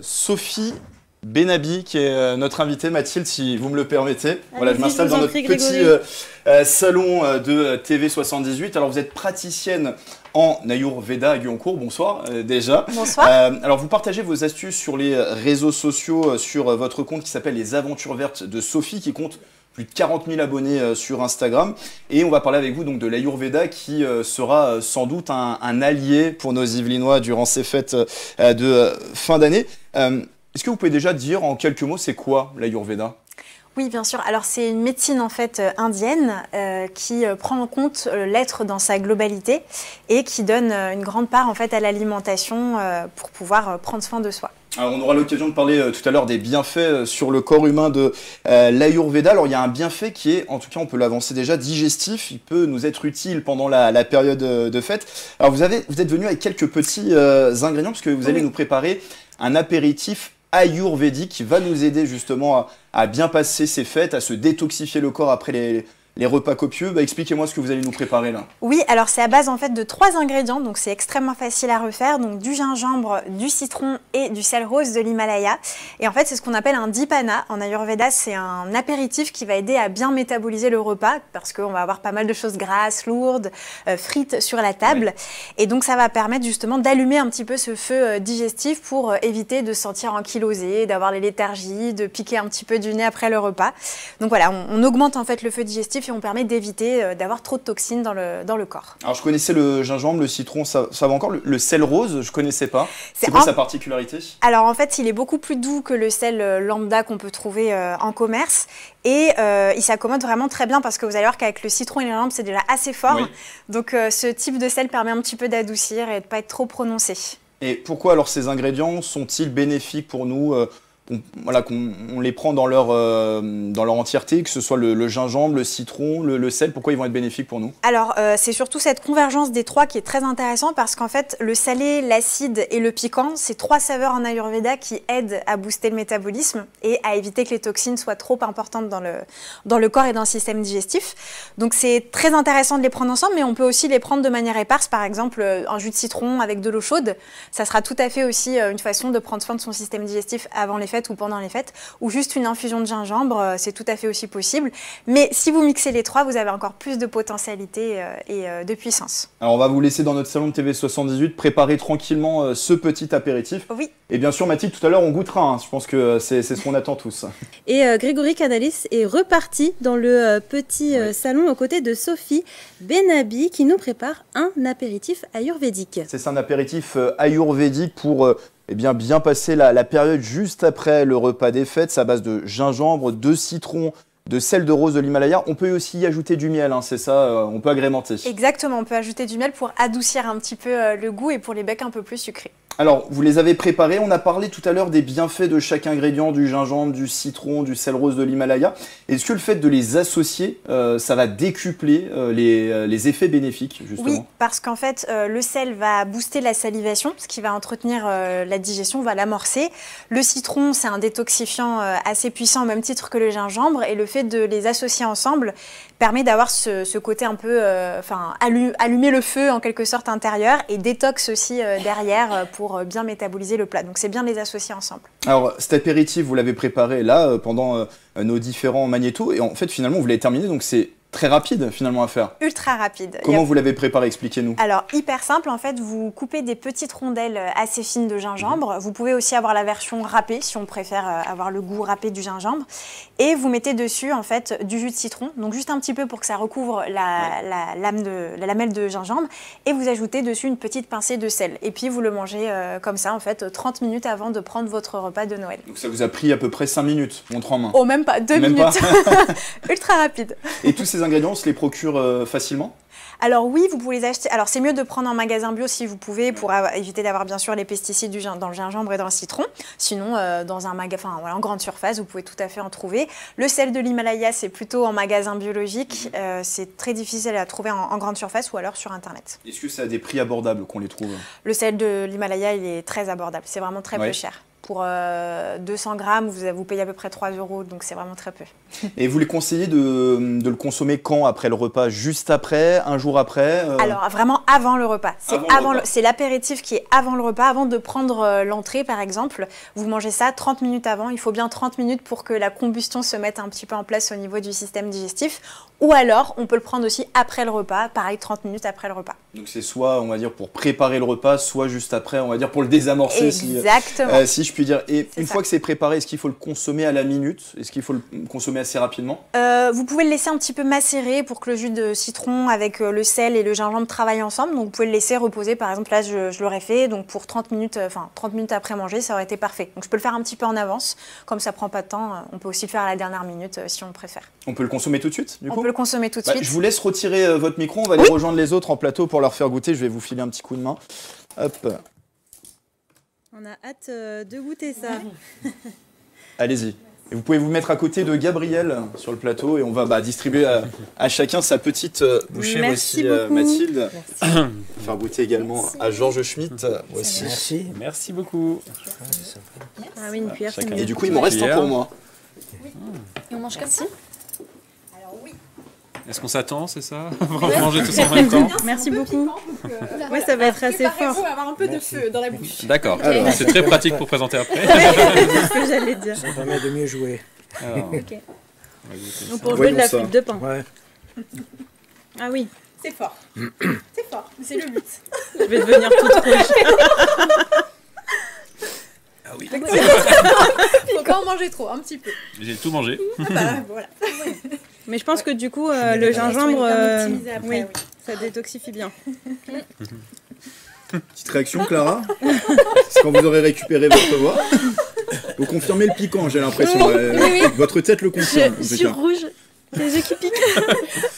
Sophie Benabi, qui est notre invitée. Mathilde, si vous me le permettez. Voilà, je m'installe dans notre petit salon de TV78. Alors, vous êtes praticienne en Ayurveda à Guyancourt. Bonsoir déjà. Bonsoir. Alors, vous partagez vos astuces sur les réseaux sociaux, sur votre compte qui s'appelle Les Aventures Vertes de Sophie, qui compte plus de 40 000 abonnés sur Instagram. Et on va parler avec vous donc de l'Ayurveda qui sera sans doute un allié pour nos Yvelinois durant ces fêtes de fin d'année. Est-ce que vous pouvez déjà dire en quelques mots c'est quoi l'Ayurveda ? Oui, bien sûr. Alors, c'est une médecine en fait indienne qui prend en compte l'être dans sa globalité et qui donne une grande part en fait à l'alimentation pour pouvoir prendre soin de soi. Alors, on aura l'occasion de parler tout à l'heure des bienfaits sur le corps humain de l'Ayurveda. Alors, il y a un bienfait qui est, en tout cas, on peut l'avancer déjà, digestif. Il peut nous être utile pendant la période de fête. Alors, vous êtes venu avec quelques petits ingrédients parce que vous allez nous préparer un apéritif ayurvédique qui va nous aider justement à bien passer ces fêtes, à se détoxifier le corps après les repas copieux. Expliquez-moi ce que vous allez nous préparer là. Oui, alors c'est à base en fait de 3 ingrédients, donc c'est extrêmement facile à refaire. Donc du gingembre, du citron et du sel rose de l'Himalaya. Et en fait, c'est ce qu'on appelle un dipana. En Ayurveda, c'est un apéritif qui va aider à bien métaboliser le repas parce qu'on va avoir pas mal de choses grasses, lourdes, frites sur la table. Oui. Et donc ça va permettre justement d'allumer un petit peu ce feu digestif pour éviter de se sentir ankylosé, d'avoir les léthargies, de piquer un petit peu du nez après le repas. Donc voilà, on augmente en fait le feu digestif et on permet d'éviter d'avoir trop de toxines dans le corps. Alors je connaissais le gingembre, le citron, ça va encore. Le sel rose, je connaissais pas. C'est quoi sa particularité? Alors en fait, il est beaucoup plus doux que le sel lambda qu'on peut trouver en commerce et il s'accommode vraiment très bien parce que vous allez voir qu'avec le citron et le gingembre, c'est déjà assez fort. Oui. Donc ce type de sel permet un petit peu d'adoucir et de ne pas être trop prononcé. Et pourquoi alors ces ingrédients sont-ils bénéfiques pour nous voilà, qu'on les prend dans leur entièreté, que ce soit le gingembre, le citron, le sel, pourquoi ils vont être bénéfiques pour nous? Alors, c'est surtout cette convergence des 3 qui est très intéressante parce qu'en fait, le salé, l'acide et le piquant, c'est 3 saveurs en Ayurveda qui aident à booster le métabolisme et à éviter que les toxines soient trop importantes dans le corps et dans le système digestif. Donc, c'est très intéressant de les prendre ensemble, mais on peut aussi les prendre de manière éparse. Par exemple, un jus de citron avec de l'eau chaude, ça sera tout à fait aussi une façon de prendre soin de son système digestif avant les fêtes ou pendant les fêtes, ou juste une infusion de gingembre, c'est tout à fait aussi possible. Mais si vous mixez les 3, vous avez encore plus de potentialité et de puissance. Alors on va vous laisser dans notre salon de TV78 préparer tranquillement ce petit apéritif. Oui. Et bien sûr Mathilde, tout à l'heure on goûtera, hein. Je pense que c'est ce qu'on attend tous. Et Grégory Canalis est reparti dans le petit salon aux côtés de Sophie Benabi qui nous prépare un apéritif ayurvédique. C'est un apéritif ayurvédique pour bien passer la période juste après le repas des fêtes. C'est à base de gingembre, de citron, de sel de rose de l'Himalaya. On peut aussi y ajouter du miel, hein, c'est ça, on peut agrémenter. Exactement, on peut ajouter du miel pour adoucir un petit peu le goût et pour les becs un peu plus sucrés. Alors, vous les avez préparés, on a parlé tout à l'heure des bienfaits de chaque ingrédient, du gingembre, du citron, du sel rose de l'Himalaya. Est-ce que le fait de les associer, ça va décupler les effets bénéfiques, justement? Oui, parce qu'en fait, le sel va booster la salivation, ce qui va entretenir la digestion, va l'amorcer. Le citron, c'est un détoxifiant assez puissant au même titre que le gingembre, et le fait de les associer ensemble permet d'avoir ce côté un peu, allumer le feu en quelque sorte intérieur et détox aussi derrière pour bien métaboliser le plat. Donc c'est bien de les associer ensemble. Alors cet apéritif, vous l'avez préparé là pendant nos différents magnétos et en fait finalement vous l'avez terminé, donc c'est très rapide finalement à faire. Ultra rapide. Comment vous l'avez préparé? Expliquez-nous. Alors hyper simple, en fait vous coupez des petites rondelles assez fines de gingembre. Vous pouvez aussi avoir la version râpée si on préfère avoir le goût râpé du gingembre. Et vous mettez dessus en fait du jus de citron, donc juste un petit peu pour que ça recouvre la lamelle de gingembre. Et vous ajoutez dessus une petite pincée de sel. Et puis vous le mangez comme ça en fait 30 minutes avant de prendre votre repas de Noël. Donc ça vous a pris à peu près 5 minutes, montre en main? Oh même pas, 2 minutes. Ultra rapide. Et tous ces ingrédients, on se les procure facilement? Alors oui, vous pouvez les acheter. Alors c'est mieux de prendre en magasin bio si vous pouvez pour éviter d'avoir bien sûr les pesticides dans le gingembre et dans le citron. Sinon, dans un magasin, en grande surface, vous pouvez tout à fait en trouver. Le sel de l'Himalaya, c'est plutôt en magasin biologique. C'est très difficile à trouver en grande surface ou alors sur Internet. Est-ce que ça a des prix abordables qu'on les trouve? Le sel de l'Himalaya, il est très abordable. C'est vraiment très peu cher. Pour 200 grammes, vous payez à peu près 3 €, donc c'est vraiment très peu. Et vous les conseillez de le consommer quand après le repas? Juste après? Un jour après? Alors vraiment avant le repas. C'est l'apéritif qui est avant le repas, avant de prendre l'entrée par exemple. Vous mangez ça 30 minutes avant. Il faut bien 30 minutes pour que la combustion se mette un petit peu en place au niveau du système digestif. Ou alors, on peut le prendre aussi après le repas, pareil 30 minutes après le repas. Donc c'est soit, on va dire, pour préparer le repas, soit juste après, on va dire, pour le désamorcer. Exactement. Si je puis dire. Et une fois que c'est préparé, est-ce qu'il faut le consommer à la minute? Est-ce qu'il faut le consommer assez rapidement? Vous pouvez le laisser un petit peu macérer pour que le jus de citron avec le sel et le gingembre travaillent ensemble. Donc vous pouvez le laisser reposer. Par exemple, là, je l'aurais fait. Donc pour 30 minutes après manger, ça aurait été parfait. Donc je peux le faire un petit peu en avance. Comme ça prend pas de temps, on peut aussi le faire à la dernière minute si on le préfère. On peut le consommer tout de suite, du coup? On peut le consommer tout de suite. Je vous laisse retirer votre micro. On va aller rejoindre les autres en plateau pour leur faire goûter. Je vais vous filer un petit coup de main. Hop. On a hâte de goûter ça. Allez-y. Et vous pouvez vous mettre à côté de Gabriel sur le plateau et on va distribuer à chacun sa petite bouchée. Merci aussi, beaucoup. Mathilde. Faire goûter également à Georges Schmitt. Aussi. Merci. Merci beaucoup. Ah oui, une cuillère, c'est Et mieux. du coup, il m'en reste un pour moi. Et on mange comme ça? Est-ce qu'on s'attend, c'est ça? Vraiment manger tous en même temps? Merci beaucoup. Oui, ça va être assez fort. On va avoir un peu de feu dans la bouche. D'accord. Alors. C'est très pratique pour présenter après. C'est ce que j'allais dire. Ça permet de mieux jouer. Alors, Ok. on va goûter Donc ça. pour jouer de la Voyons ça. flûte de pain. Ouais. Ah oui, C'est fort. C'est fort. C'est le but. je vais devenir toute rouge. Ah oui. Faut pas en manger trop, un petit peu. J'ai tout mangé. Voilà. Mais je pense que du coup, le gingembre, Après, oui, ça détoxifie bien. Petite réaction, Clara? C'est quand vous aurez récupéré votre voix. Vous confirmez le piquant, j'ai l'impression. Votre tête le confirme. Je suis rouge, les yeux qui piquent.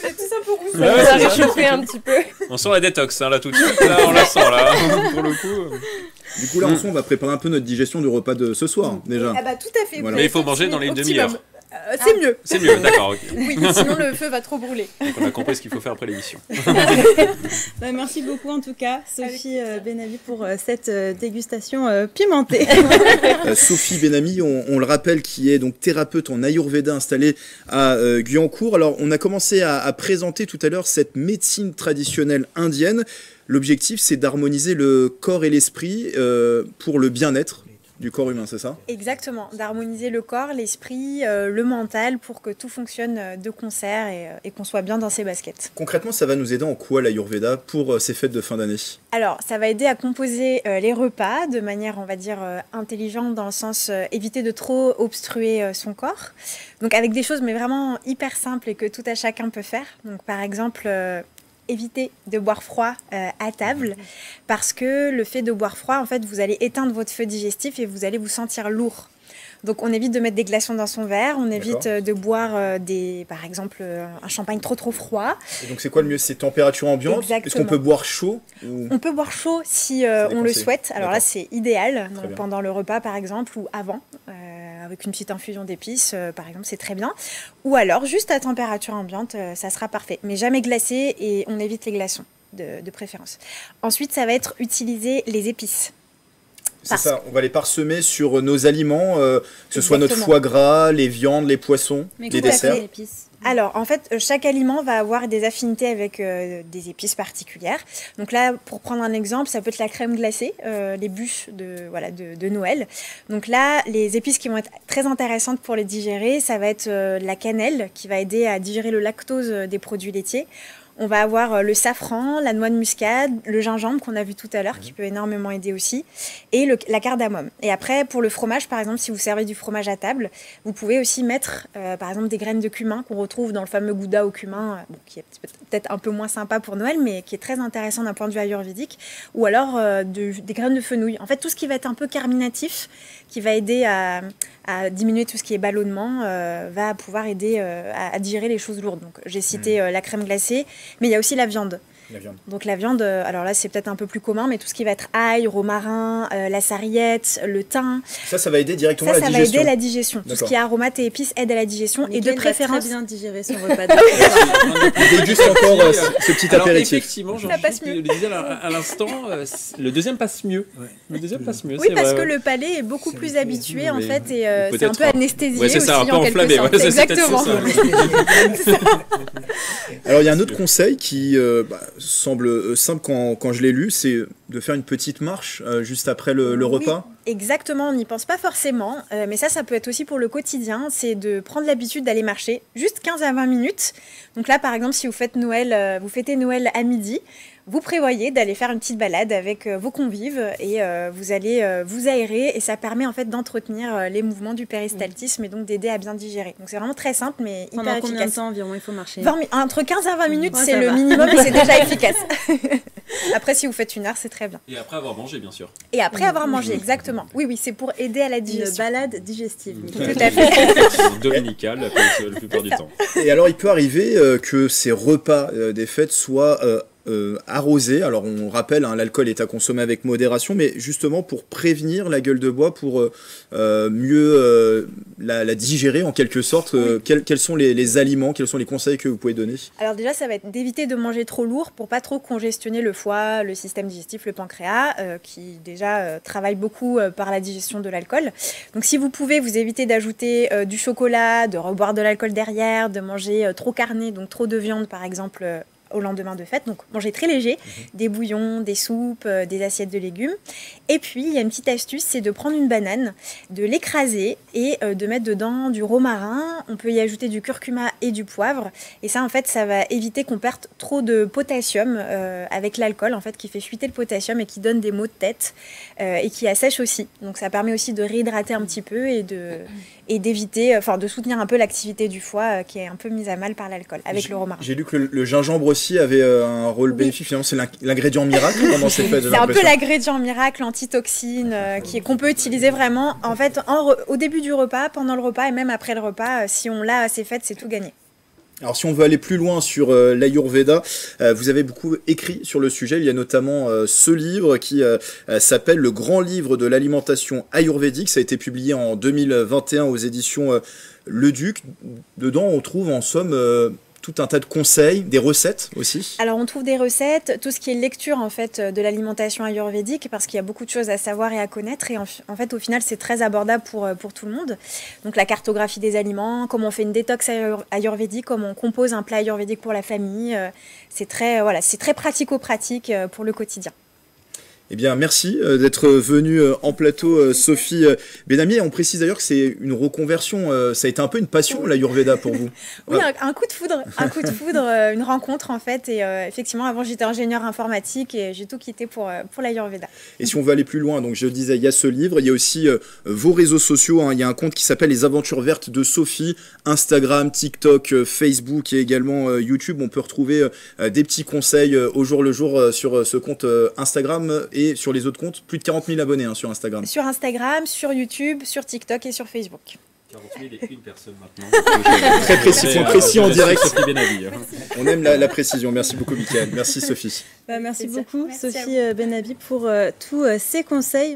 C'est tout ça pour vous. Ouais, Ça c'est va ça. réchauffer un petit peu. On sent la détox, hein, là, tout de suite. Là, on la sent, là. Pour le coup. Du coup, là, en soi, on va préparer un peu notre digestion du repas de ce soir, déjà. Ah bah tout à fait. Voilà. Mais il faut manger dans les demi-heures. C'est mieux. C'est mieux, d'accord. Ok. Oui, sinon le feu va trop brûler. Donc on a compris ce qu'il faut faire après l'émission. Bah, merci beaucoup en tout cas, Sophie Benabi, pour cette dégustation pimentée. Sophie Benami, on le rappelle, qui est donc thérapeute en Ayurveda installée à Guyancourt. Alors, on a commencé à présenter tout à l'heure cette médecine traditionnelle indienne. L'objectif, c'est d'harmoniser le corps et l'esprit pour le bien-être du corps humain, c'est ça? Exactement, d'harmoniser le corps, l'esprit, le mental pour que tout fonctionne de concert et qu'on soit bien dans ses baskets. Concrètement, ça va nous aider en quoi l'Ayurveda pour ces fêtes de fin d'année? Alors, ça va aider à composer les repas de manière, on va dire, intelligente dans le sens éviter de trop obstruer son corps. Donc avec des choses mais vraiment hyper simples et que tout à chacun peut faire. Donc par exemple, éviter de boire froid à table parce que le fait de boire froid, en fait, vous allez éteindre votre feu digestif et vous allez vous sentir lourd. Donc on évite de mettre des glaçons dans son verre, on évite de boire par exemple un champagne trop froid. Et donc c'est quoi le mieux? C'est température ambiante? Exactement. Est-ce qu'on peut boire chaud ou... On peut boire chaud si on le souhaite. Alors là c'est idéal, donc pendant le repas par exemple ou avant, avec une petite infusion d'épices par exemple, c'est très bien. Ou alors juste à température ambiante, ça sera parfait. Mais jamais glacé et on évite les glaçons de préférence. Ensuite ça va être utiliser les épices. C'est ça, on va les parsemer sur nos aliments, que ce soit notre foie gras, les viandes, les poissons, les desserts. Alors, en fait, chaque aliment va avoir des affinités avec des épices particulières. Donc là, pour prendre un exemple, ça peut être la crème glacée, les bûches de Noël. Donc là, les épices qui vont être très intéressantes pour les digérer, ça va être la cannelle, qui va aider à digérer le lactose des produits laitiers. On va avoir le safran, la noix de muscade, le gingembre qu'on a vu tout à l'heure, qui peut énormément aider aussi, et la cardamome. Et après, pour le fromage, par exemple, si vous servez du fromage à table, vous pouvez aussi mettre, par exemple, des graines de cumin qu'on retrouve dans le fameux gouda au cumin, qui est peut-être un peu moins sympa pour Noël, mais qui est très intéressant d'un point de vue ayurvédique, ou alors des graines de fenouil. En fait, tout ce qui va être un peu carminatif, qui va aider à diminuer tout ce qui est ballonnement, va pouvoir aider à digérer les choses lourdes. Donc, j'ai cité la crème glacée, mais il y a aussi la viande. La viande. Donc la viande, alors là c'est peut-être un peu plus commun, mais tout ce qui va être ail, romarin, la sarriette, le thym. Ça va aider directement ça, la digestion. Ça va aider la digestion. Tout ce qui est aromates et épices aide à la digestion. Nickel, et de préférence. Très bien digérer son repas. On déguste encore ce petit apéritif. Effectivement, je le disais à l'instant, le deuxième passe mieux. Ouais. Le deuxième passe mieux. Oui, parce que le palais est beaucoup plus habitué en fait, et c'est un peu anesthésié ouais, c'est aussi ça, un peu en quelque sorte. Ouais, exactement. Alors il y a un autre conseil qui semble simple quand je l'ai lu, c'est de faire une petite marche juste après le repas. Exactement, on n'y pense pas forcément, mais ça peut être aussi pour le quotidien, c'est de prendre l'habitude d'aller marcher juste 15 à 20 minutes. Donc là, par exemple, si vous fêtez Noël à midi, vous prévoyez d'aller faire une petite balade avec vos convives et vous allez vous aérer et ça permet en fait d'entretenir les mouvements du péristaltisme et donc d'aider à bien digérer. Donc c'est vraiment très simple mais hyper efficace. Pendant combien de temps environ il faut marcher? Entre 15 à 20 minutes, c'est le minimum et c'est déjà efficace. Après, si vous faites 1 heure, c'est très bien. Et après avoir mangé, bien sûr. Et après avoir mangé, exactement. Oui, c'est pour aider à la digestion. Une balade digestive. Tout à fait. Dominicale, la plupart du temps. Et alors, il peut arriver que ces repas des fêtes soient arrosés. Alors, on rappelle, l'alcool est à consommer avec modération, mais justement pour prévenir la gueule de bois, pour mieux la digérer en quelque sorte. Oui. Quels sont les aliments, quels sont les conseils que vous pouvez donner? Alors déjà, ça va être d'éviter de manger trop lourd pour pas trop congestionner le foie, le système digestif, le pancréas, qui déjà travaille beaucoup par la digestion de l'alcool. Donc si vous pouvez, vous évitez d'ajouter du chocolat, de reboire de l'alcool derrière, de manger trop carné, donc trop de viande par exemple, au lendemain de fête, donc manger très léger, des bouillons, des soupes, des assiettes de légumes. Et puis, il y a une petite astuce, c'est de prendre une banane, de l'écraser et de mettre dedans du romarin. On peut y ajouter du curcuma et du poivre. Et ça, en fait, ça va éviter qu'on perde trop de potassium avec l'alcool, en fait, qui fait fuiter le potassium et qui donne des maux de tête et qui assèche aussi. Donc, ça permet aussi de réhydrater un petit peu et d'éviter, de soutenir un peu l'activité du foie qui est un peu mise à mal par l'alcool avec le romarin. J'ai lu que le gingembre aussi avait un rôle bénéfique. Finalement, c'est l'ingrédient miracle pendant ces fêtes. C'est un peu l'ingrédient miracle, antitoxine, qu'on peut utiliser vraiment en fait au début du repas, pendant le repas et même après le repas. Si on l'a à ces fêtes, c'est tout gagné. Alors si on veut aller plus loin sur l'Ayurveda, vous avez beaucoup écrit sur le sujet. Il y a notamment ce livre qui s'appelle Le Grand Livre de l'alimentation ayurvédique. Ça a été publié en 2021 aux éditions Le Duc. Dedans, on trouve en somme tout un tas de conseils, des recettes aussi. Alors on trouve des recettes, tout ce qui est lecture en fait de l'alimentation ayurvédique parce qu'il y a beaucoup de choses à savoir et à connaître et en fait au final c'est très abordable pour tout le monde. Donc la cartographie des aliments, comment on fait une détox ayurvédique, comment on compose un plat ayurvédique pour la famille, c'est très pratico-pratique pour le quotidien. Eh bien, merci d'être venue en plateau, Sophie Benami. On précise d'ailleurs que c'est une reconversion. Ça a été un peu une passion, l'Ayurveda, pour vous. Oui, un coup de foudre, une rencontre en fait. Et effectivement, avant, j'étais ingénieure informatique et j'ai tout quitté pour l'Ayurveda. Et si on veut aller plus loin, donc je le disais, il y a ce livre, il y a aussi vos réseaux sociaux. Il y a un compte qui s'appelle Les Aventures Vertes de Sophie, Instagram, TikTok, Facebook et également YouTube. On peut retrouver des petits conseils au jour le jour sur ce compte Instagram. Et sur les autres comptes, plus de 40 000 abonnés sur Instagram. Sur Instagram, sur YouTube, sur TikTok et sur Facebook. 40 000 et une personne maintenant. Très précis en direct. On aime la précision. Merci beaucoup, Mickaël. Merci, Sophie. Merci beaucoup, Sophie Benabi, pour tous ces conseils.